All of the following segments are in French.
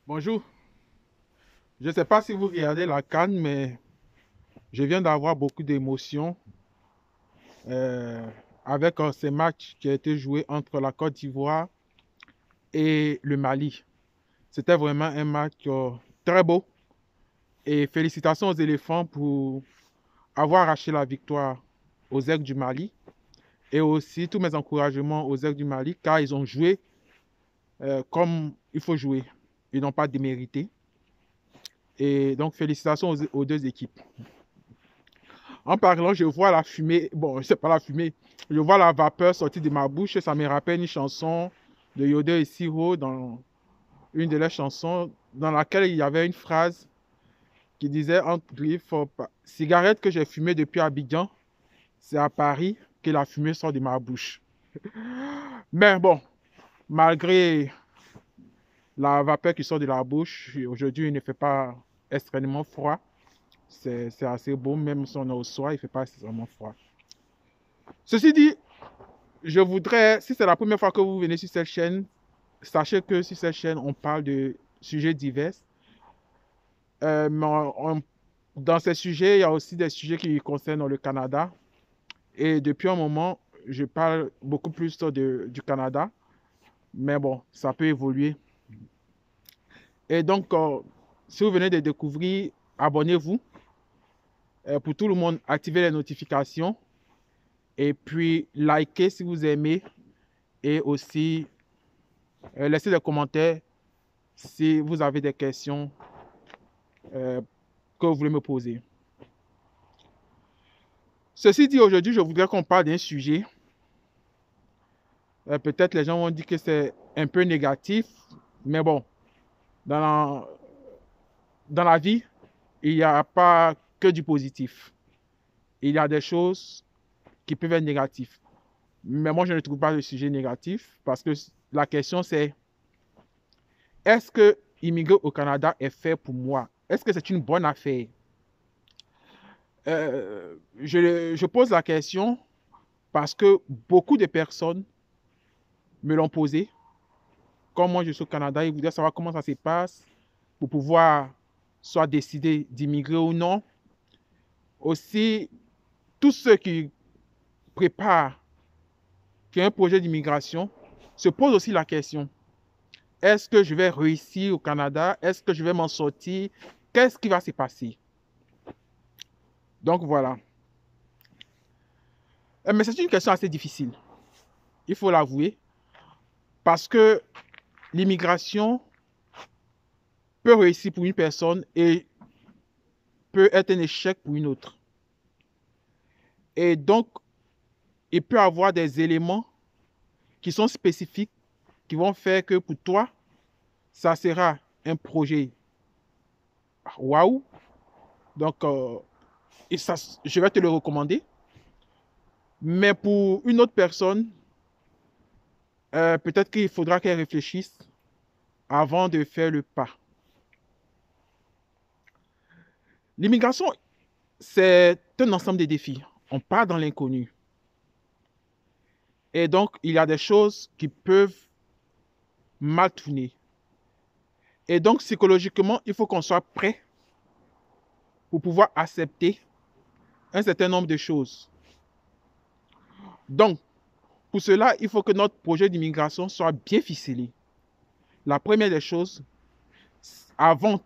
Bonjour, je ne sais pas si vous regardez la CAN, mais je viens d'avoir beaucoup d'émotions euh, avec ces matchs qui ont été joués entre la Côte d'Ivoire et le Mali. C'était vraiment un match très beau et félicitations aux éléphants pour avoir arraché la victoire aux Aigles du Mali et aussi tous mes encouragements aux Aigles du Mali car ils ont joué comme il faut jouer. Ils n'ont pas démérité. Et donc félicitations aux deux équipes. En parlant, je vois la fumée, bon, c'est pas la fumée, je vois la vapeur sortir de ma bouche. Ça me rappelle une chanson de Yodel et Siro dans une de leurs chansons, dans laquelle il y avait une phrase qui disait entre griffes, cigarette que j'ai fumée depuis Abidjan, c'est à Paris que la fumée sort de ma bouche. Mais bon, malgré la vapeur qui sort de la bouche, aujourd'hui il ne fait pas extrêmement froid. C'est assez beau, même si on est au soir, il ne fait pas extrêmement froid. Ceci dit, je voudrais, si c'est la première fois que vous venez sur cette chaîne, sachez que sur cette chaîne, on parle de sujets divers. Mais dans ces sujets, il y a aussi des sujets qui concernent le Canada. Et depuis un moment, je parle beaucoup plus du Canada. Mais bon, ça peut évoluer. Et donc, si vous venez de découvrir, abonnez-vous. Pour tout le monde, activez les notifications. Et puis, likez si vous aimez. Et aussi, laissez des commentaires si vous avez des questions euh, que vous voulez me poser. Ceci dit, aujourd'hui, je voudrais qu'on parle d'un sujet. Peut-être les gens vont dire que c'est un peu négatif, mais bon, dans la, dans la vie, il n'y a pas que du positif. Il y a des choses qui peuvent être négatives. Mais moi, je ne trouve pas le sujet négatif parce que la question c'est, est-ce que immigrer au Canada est fait pour moi? Est-ce que c'est une bonne affaire? Je pose la question parce que beaucoup de personnes me l'ont posé. Comme moi, je suis au Canada, ils voudraient savoir comment ça se passe pour pouvoir soit décider d'immigrer ou non. Aussi, tous ceux qui préparent qui ont un projet d'immigration se posent aussi la question, est-ce que je vais réussir au Canada? Est-ce que je vais m'en sortir? Qu'est-ce qui va se passer? Donc voilà. Mais c'est une question assez difficile, il faut l'avouer, parce que l'immigration peut réussir pour une personne et peut être un échec pour une autre. Et donc, il peut y avoir des éléments qui sont spécifiques, qui vont faire que pour toi, ça sera un projet waouh. Donc, et ça, je vais te le recommander. Mais pour une autre personne, peut-être qu'il faudra qu'elle réfléchisse avant de faire le pas. L'immigration, c'est un ensemble de défis. On part dans l'inconnu. Et donc, il y a des choses qui peuvent mal tourner. Et donc, psychologiquement, il faut qu'on soit prêt pour pouvoir accepter un certain nombre de choses. Donc, pour cela, il faut que notre projet d'immigration soit bien ficelé. La première des choses, avant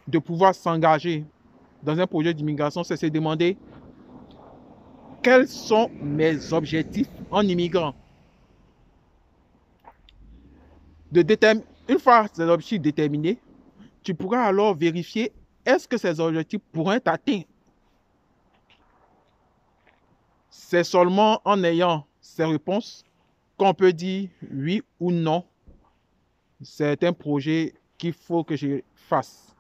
de pouvoir s'engager dans un projet d'immigration, c'est se demander quels sont mes objectifs en immigrant. Une fois ces objectifs déterminés, tu pourras alors vérifier est-ce que ces objectifs pourront être atteints. C'est seulement en ayant ces réponses qu'on peut dire oui ou non, c'est un projet qu'il faut que je fasse.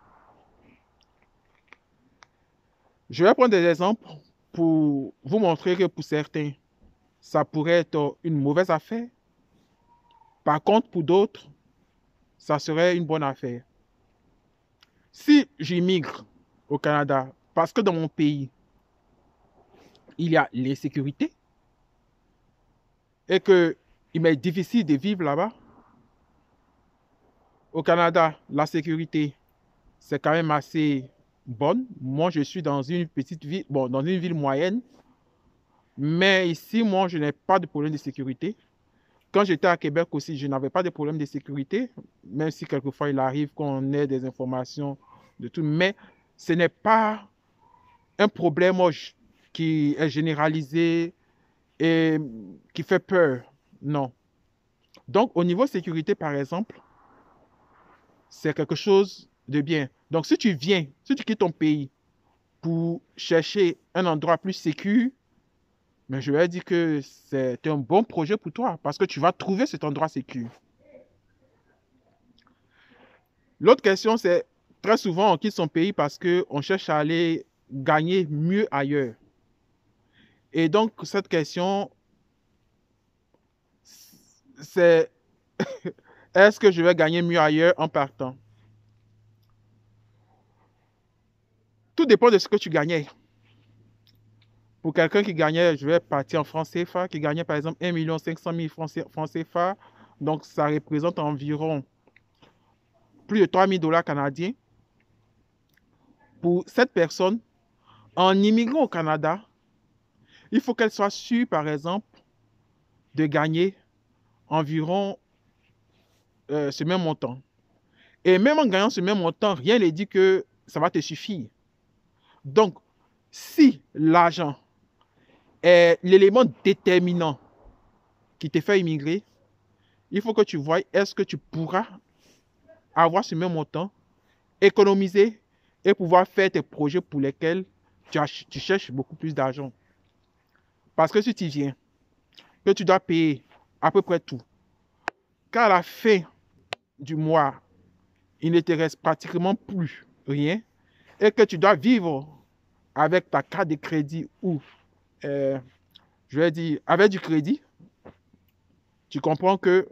Je vais prendre des exemples pour vous montrer que pour certains, ça pourrait être une mauvaise affaire. Par contre, pour d'autres, ça serait une bonne affaire. Si j'immigre au Canada, parce que dans mon pays, il y a l'insécurité et qu'il m'est difficile de vivre là-bas, Au Canada, la sécurité, c'est quand même assez bonne. Moi, je suis dans une petite ville, bon, dans une ville moyenne, mais ici, moi, je n'ai pas de problème de sécurité. Quand j'étais à Québec aussi, je n'avais pas de problème de sécurité, même si quelquefois il arrive qu'on ait des informations de tout, mais ce n'est pas un problème qui est généralisé et qui fait peur. Non. Donc, au niveau sécurité, par exemple, c'est quelque chose de bien. Donc, si tu viens, si tu quittes ton pays pour chercher un endroit plus sécur, mais je vais dire que c'est un bon projet pour toi parce que tu vas trouver cet endroit sécur. L'autre question, c'est très souvent on quitte son pays parce qu'on cherche à aller gagner mieux ailleurs. Et donc, cette question, c'est est-ce que je vais gagner mieux ailleurs en partant? Tout dépend de ce que tu gagnais. Pour quelqu'un qui gagnait, je vais partir en francs CFA, qui gagnait par exemple 1 500 000 francs CFA, donc ça représente environ plus de 3 000 dollars canadiens. Pour cette personne, en immigrant au Canada, il faut qu'elle soit sûre, par exemple, de gagner environ ce même montant. Et même en gagnant ce même montant, rien ne dit que ça va te suffire. Donc, si l'argent est l'élément déterminant qui te fait immigrer, il faut que tu vois est-ce que tu pourras avoir ce même montant, économiser et pouvoir faire tes projets pour lesquels tu cherches beaucoup plus d'argent. Parce que si tu viens, que tu dois payer à peu près tout, qu'à la fin du mois, il ne te reste pratiquement plus rien et que tu dois vivre avec ta carte de crédit ou, je vais dire, avec du crédit, tu comprends que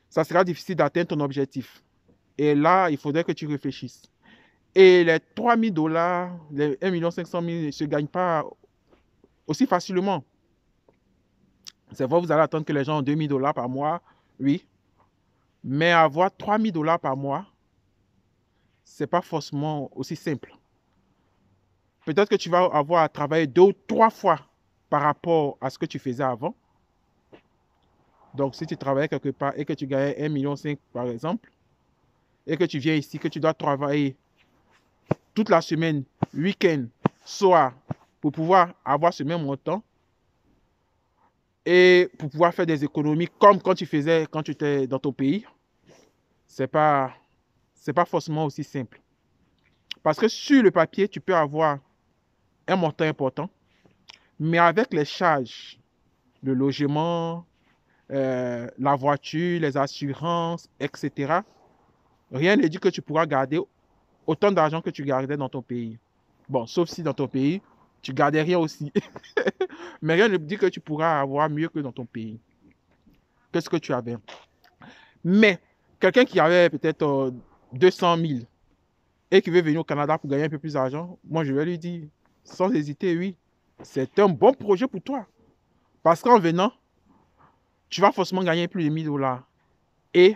ça sera difficile d'atteindre ton objectif. Et là, il faudrait que tu réfléchisses. Et les 3 000 dollars, les 1 500 000 ne se gagnent pas aussi facilement. C'est vrai, vous allez attendre que les gens ont 2 000 dollars par mois, oui. Mais avoir 3 000 dollars par mois, ce n'est pas forcément aussi simple. Peut-être que tu vas avoir à travailler 2 ou 3 fois par rapport à ce que tu faisais avant. Donc, si tu travaillais quelque part et que tu gagnais 1,5 million par exemple, et que tu viens ici, que tu dois travailler toute la semaine, week-end, soir, pour pouvoir avoir ce même montant et pour pouvoir faire des économies comme quand tu faisais quand tu étais dans ton pays, c'est pas forcément aussi simple. Parce que sur le papier, tu peux avoir un montant important, mais avec les charges, le logement, la voiture, les assurances, etc., rien ne dit que tu pourras garder autant d'argent que tu gardais dans ton pays. Bon, sauf si dans ton pays, tu gardais rien aussi. Mais rien ne dit que tu pourras avoir mieux que dans ton pays. Qu'est-ce que tu avais? Mais quelqu'un qui avait peut-être 200 000 et qui veut venir au Canada pour gagner un peu plus d'argent, moi je vais lui dire, sans hésiter, oui, c'est un bon projet pour toi. Parce qu'en venant, tu vas forcément gagner plus de 1 000 dollars. Et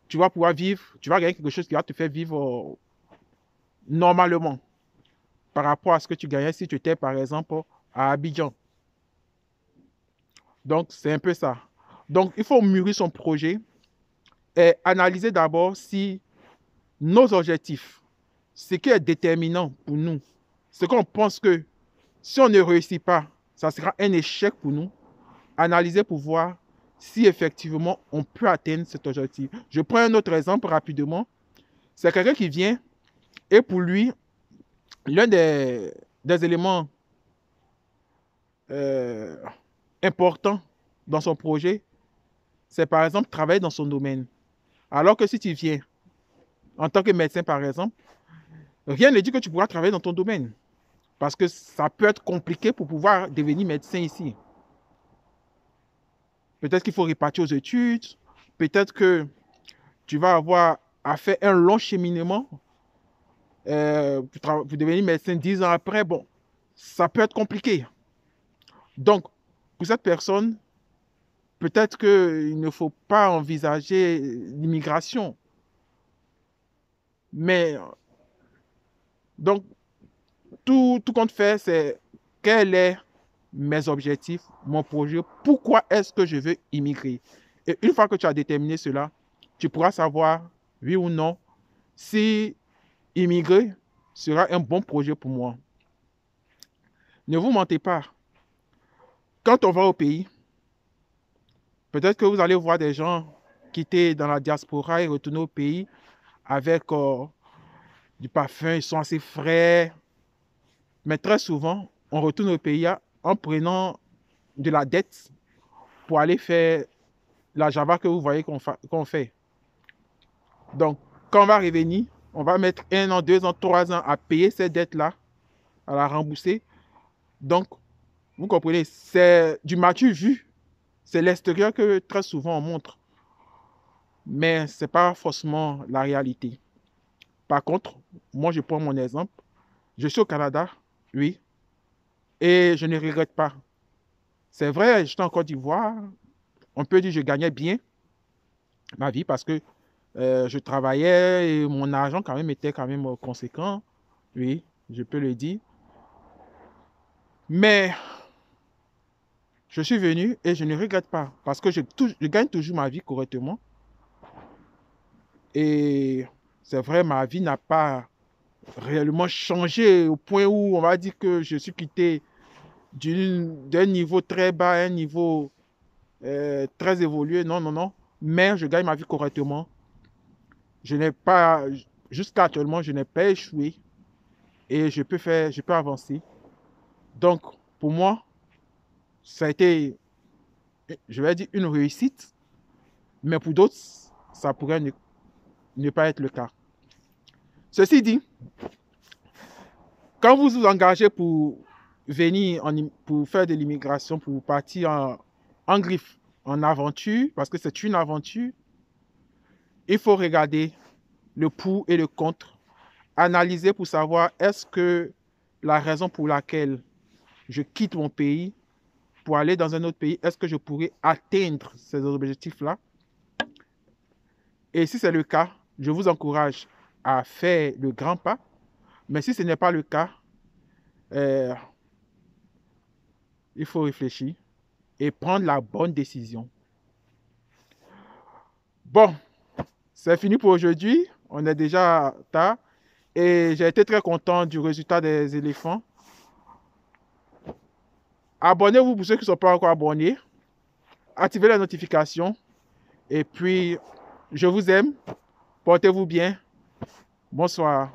tu vas pouvoir vivre, tu vas gagner quelque chose qui va te faire vivre normalement par rapport à ce que tu gagnais si tu étais par exemple à Abidjan. Donc c'est un peu ça. Donc il faut mûrir son projet et analyser d'abord si nos objectifs, ce qui est déterminant pour nous, ce qu'on pense que si on ne réussit pas, ça sera un échec pour nous, analyser pour voir si effectivement on peut atteindre cet objectif. Je prends un autre exemple rapidement. C'est quelqu'un qui vient et pour lui, l'un des éléments importants dans son projet, c'est par exemple travailler dans son domaine. Alors que si tu viens en tant que médecin, par exemple, rien ne dit que tu pourras travailler dans ton domaine. Parce que ça peut être compliqué pour pouvoir devenir médecin ici. Peut-être qu'il faut repartir aux études. Peut-être que tu vas avoir à faire un long cheminement pour devenir médecin 10 ans après. Bon, ça peut être compliqué. Donc, pour cette personne, peut-être qu'il ne faut pas envisager l'immigration. Mais donc, tout compte fait, c'est quels sont mes objectifs, mon projet, pourquoi est-ce que je veux immigrer. Et une fois que tu as déterminé cela, tu pourras savoir, oui ou non, si immigrer sera un bon projet pour moi. Ne vous mentez pas. Quand on va au pays, peut-être que vous allez voir des gens qui étaient dans la diaspora et retourner au pays avec du parfum, ils sont assez frais. Mais très souvent, on retourne au pays en prenant de la dette pour aller faire la Java que vous voyez qu'on fait. Donc, quand on va revenir, on va mettre 1 an, 2 ans, 3 ans à payer cette dette-là, à la rembourser. Donc, vous comprenez, c'est du matu vu. C'est l'extérieur que très souvent on montre. Mais ce n'est pas forcément la réalité. Par contre, moi, je prends mon exemple. Je suis au Canada, oui, et je ne regrette pas. C'est vrai, j'étais en Côte d'Ivoire. On peut dire que je gagnais bien ma vie parce que je travaillais et mon argent quand même était quand même conséquent. Oui, je peux le dire. Mais je suis venu et je ne regrette pas parce que je gagne toujours ma vie correctement. Et c'est vrai, ma vie n'a pas réellement changé au point où on va dire que je suis quitté d'un niveau très bas à un niveau très évolué. Non, non, non. Mais je gagne ma vie correctement. Je n'ai pas, jusqu'à actuellement, je n'ai pas échoué et je peux avancer. Donc, pour moi, ça a été, je vais dire, une réussite, mais pour d'autres, ça pourrait ne pas être le cas. Ceci dit, quand vous vous engagez pour venir, pour faire de l'immigration, pour partir en griffe, en aventure, parce que c'est une aventure, il faut regarder le pour et le contre, analyser pour savoir est-ce que la raison pour laquelle je quitte mon pays pour aller dans un autre pays, est-ce que je pourrais atteindre ces objectifs-là? Et si c'est le cas, je vous encourage à faire le grand pas. Mais si ce n'est pas le cas, euh, il faut réfléchir et prendre la bonne décision. Bon, c'est fini pour aujourd'hui. On est déjà tard. Et j'ai été très content du résultat des éléphants. Abonnez-vous pour ceux qui ne sont pas encore abonnés. Activez la notification. Et puis, je vous aime. Portez-vous bien. Bonsoir.